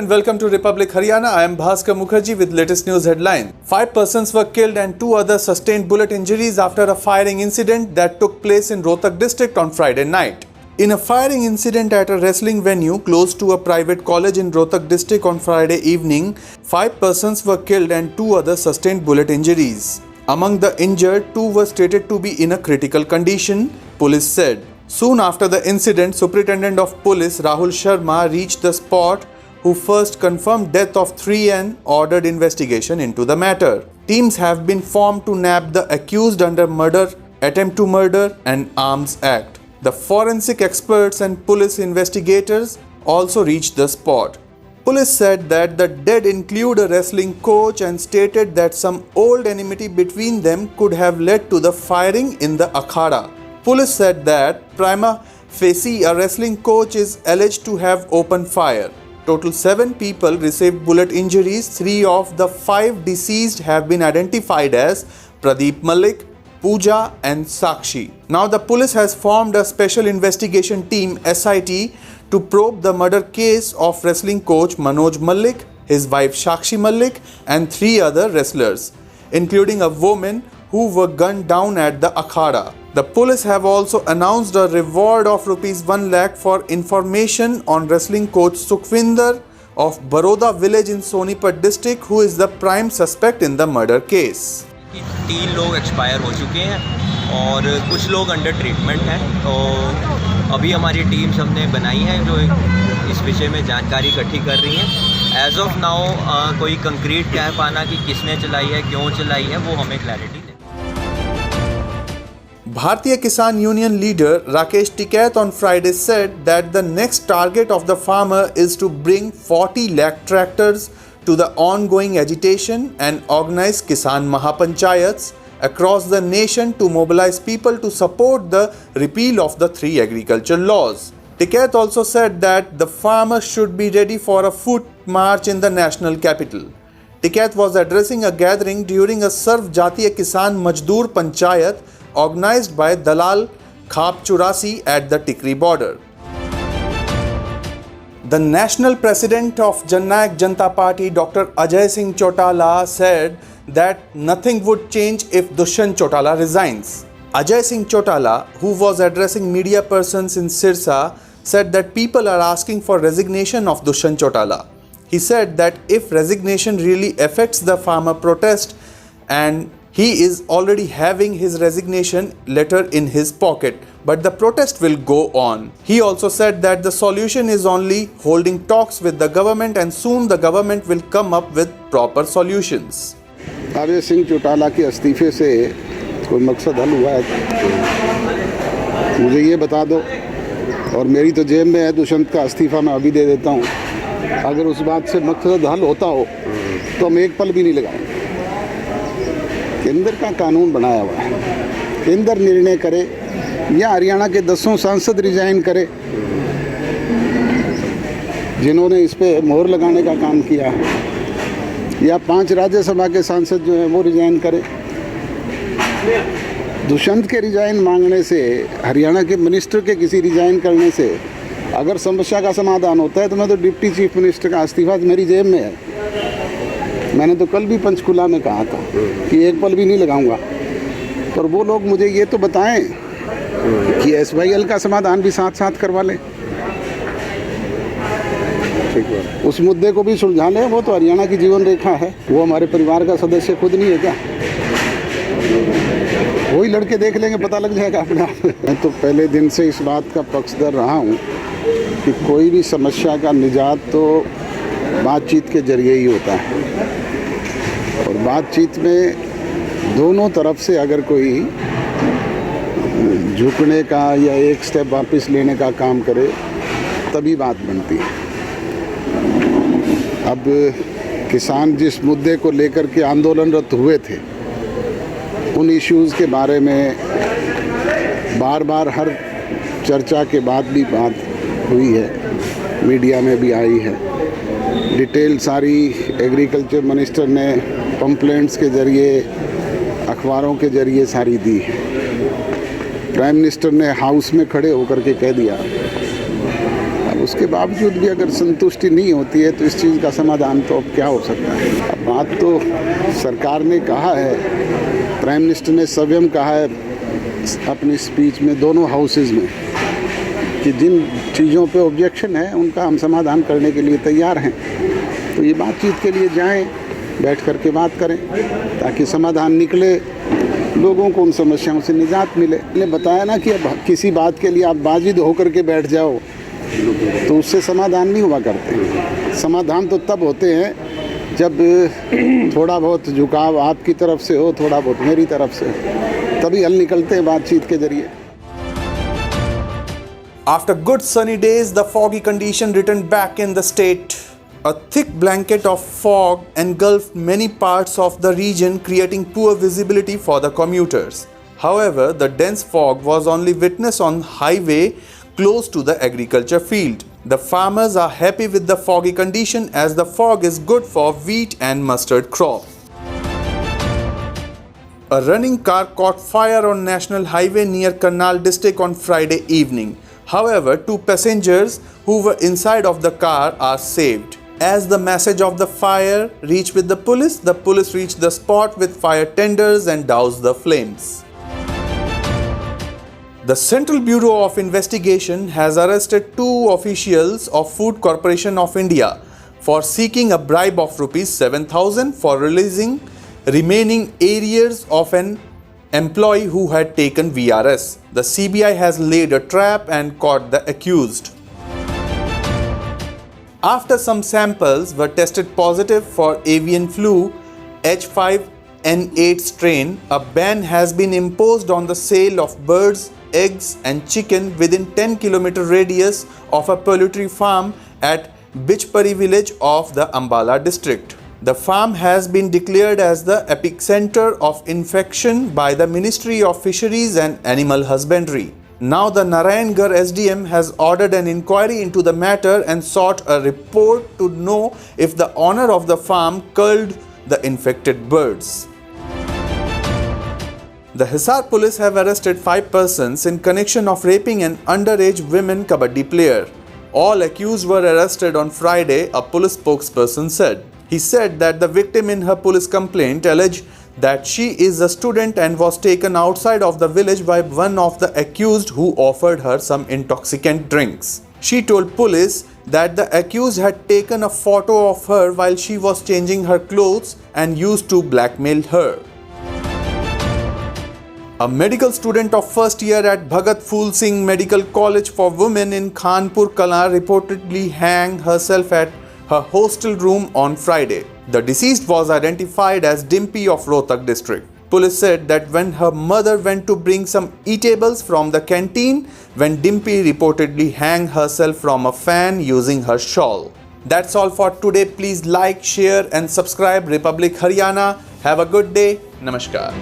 and welcome to Republic Haryana. I am Bhaskar Mukherjee with latest news headline. 5 persons were killed and 2 others sustained bullet injuries after a firing incident that took place in Rohtak district on Friday night. In a firing incident at a wrestling venue close to a private college in Rohtak district on Friday evening, 5 persons were killed and 2 others sustained bullet injuries. Among the injured, 2 were stated to be in a critical condition, police said. Soon after the incident, Superintendent of Police Rahul Sharma reached the spot, who first confirmed death of 3 and ordered investigation into the matter. Teams have been formed to nab the accused under murder, attempt to murder and arms act. The forensic experts and police investigators also reached the spot. Police said that the dead include a wrestling coach and stated that some old enmity between them could have led to the firing in the akhada. Police said that prima facie a wrestling coach is alleged to have opened fire. Total 7 people received bullet injuries. 3 of the 5 deceased have been identified as Pradeep Malik, Pooja and Sakshi. Now the police has formed a special investigation team SIT to probe the murder case of wrestling coach Manoj Malik, his wife Sakshi Malik and 3 other wrestlers, including a woman who were gunned down at the akhada. The police have also announced a reward of rupees 1 lakh for information on wrestling coach Sukhvinder of Baroda village in Sonipat district, who is the prime suspect in the murder case. 3 लोग expire हो चुके हैं और कुछ लोग under treatment हैं। तो अभी हमारी टीम हमने बनाई है जो इस विषय में जानकारी इकट्ठी कर रही है। एज ऑफ नाउ कोई कंक्रीट कह पाना कि किसने चलाई है, क्यों चलाई है, वो हमें क्लैरिटी नहीं। Bharatiya Kisan Union leader Rakesh Tikait on Friday said that the next target of the farmer is to bring 40 lakh tractors to the ongoing agitation and organize Kisan Mahapanchayats across the nation to mobilize people to support the repeal of the 3 agriculture laws. Tikait also said that the farmers should be ready for a foot march in the national capital. Tikait was addressing a gathering during a Sarv Jatiya Kisan Majdoor Panchayat organized by Dalal Khap Churasi at the Tikri border. The national president of Jannayak Janata Party, Dr. Ajay Singh Chautala, said that nothing would change if Dushyant Chautala resigns. Ajay Singh Chautala, who was addressing media persons in Sirsa, said that people are asking for resignation of Dushyant Chautala. He said that if resignation really affects the farmer protest, and he is already having his resignation letter in his pocket, but the protest will go on. He also said that the solution is only holding talks with the government and soon the government will come up with proper solutions. Ajay Singh Chautala के इस्तीफे से कोई मकसद हल हुआ है? मुझे ये बता दो। और मेरी तो जेब में है दुष्यंत का इस्तीफा, मैं अभी दे देता हूँ। अगर उस बात से मकसद हल होता हो तो हम एक पल भी नहीं लगाएंगे। केंद्र का कानून बनाया हुआ है, केंद्र निर्णय करे या हरियाणा के 10 सांसद रिजाइन करे जिन्होंने इस पे मोहर लगाने का काम किया है, या 5 राज्यसभा के सांसद जो हैं वो रिजाइन करे। दुष्यंत के रिजाइन मांगने से, हरियाणा के मिनिस्टर के किसी रिजाइन करने से अगर समस्या का समाधान होता है तो मैं तो डिप्टी चीफ मिनिस्टर का इस्तीफा मेरी जेब में है। मैंने तो कल भी पंचकुला में कहा था कि एक पल भी नहीं लगाऊंगा। पर वो लोग मुझे ये तो बताएं कि SYL का समाधान भी साथ साथ करवा लें, उस मुद्दे को भी सुलझा लें। वो तो हरियाणा की जीवन रेखा है, वो हमारे परिवार का सदस्य खुद नहीं है क्या? वही लड़के देख लेंगे, पता लग जाएगा अपने आप। मैं तो पहले दिन से इस बात का पक्षधर रहा हूँ कि कोई भी समस्या का निजात तो बातचीत के जरिए ही होता है, और बातचीत में दोनों तरफ से अगर कोई झुकने का या एक स्टेप वापस लेने का काम करे तभी बात बनती है। अब किसान जिस मुद्दे को लेकर के आंदोलनरत हुए थे, उन इश्यूज़ के बारे में बार बार हर चर्चा के बाद भी बात हुई है, मीडिया में भी आई है। डिटेल सारी एग्रीकल्चर मिनिस्टर ने कंप्लेंट्स के ज़रिए, अखबारों के ज़रिए सारी दी है। प्राइम मिनिस्टर ने हाउस में खड़े होकर के कह दिया। अब उसके बावजूद भी अगर संतुष्टि नहीं होती है तो इस चीज़ का समाधान तो अब क्या हो सकता है। अब बात तो सरकार ने कहा है, प्राइम मिनिस्टर ने स्वयं कहा है अपनी स्पीच में दोनों हाउसेज में कि जिन चीज़ों पे ऑब्जेक्शन है उनका हम समाधान करने के लिए तैयार हैं। तो ये बातचीत के लिए जाएं, बैठ कर के बात करें ताकि समाधान निकले, लोगों को उन समस्याओं से निजात मिले। मैंने बताया ना कि अब किसी बात के लिए आप बाजिद होकर के बैठ जाओ तो उससे समाधान नहीं हुआ करते। समाधान तो तब होते हैं जब थोड़ा बहुत झुकाव आपकी तरफ से हो, थोड़ा बहुत मेरी तरफ से हो, तभी हल निकलते हैं बातचीत के जरिए। After good sunny days, the foggy condition returned back in the state. A thick blanket of fog engulfed many parts of the region, creating poor visibility for the commuters. However, the dense fog was only witnessed on highway close to the agriculture field. The farmers are happy with the foggy condition as the fog is good for wheat and mustard crop. A running car caught fire on National Highway near Karnal district on Friday evening. However, 2 passengers who were inside of the car are saved. As the message of the fire reached with the police reached the spot with fire tenders and doused the flames. The Central Bureau of Investigation has arrested 2 officials of Food Corporation of India for seeking a bribe of Rs 7,000 for releasing remaining arrears of an employee who had taken VRS. The CBI has laid a trap and caught the accused. After some samples were tested positive for avian flu H5N8 strain, a ban has been imposed on the sale of birds, eggs and chicken within 10-kilometer radius of a poultry farm at Bichpari village of the Ambala district. The farm has been declared as the epicenter of infection by the Ministry of Fisheries and Animal Husbandry. Now the Narayangarh SDM has ordered an inquiry into the matter and sought a report to know if the owner of the farm culled the infected birds. The Hisar police have arrested 5 persons in connection of raping an underage women kabaddi player. All accused were arrested on Friday, a police spokesperson said. He said that the victim in her police complaint alleged that she is a student and was taken outside of the village by one of the accused who offered her some intoxicant drinks. She told police that the accused had taken a photo of her while she was changing her clothes and used to blackmail her. A medical student of first year at Bhagat Phul Singh Medical College for Women in Khanpur Kala reportedly hanged herself at her hostel room on Friday. The deceased was identified as Dimpy of Rohtak district. Police said that when her mother went to bring some eatables from the canteen, when Dimpy reportedly hanged herself from a fan using her shawl. That's all for today. Please like, share and subscribe Republic Haryana. Have a good day. Namaskar.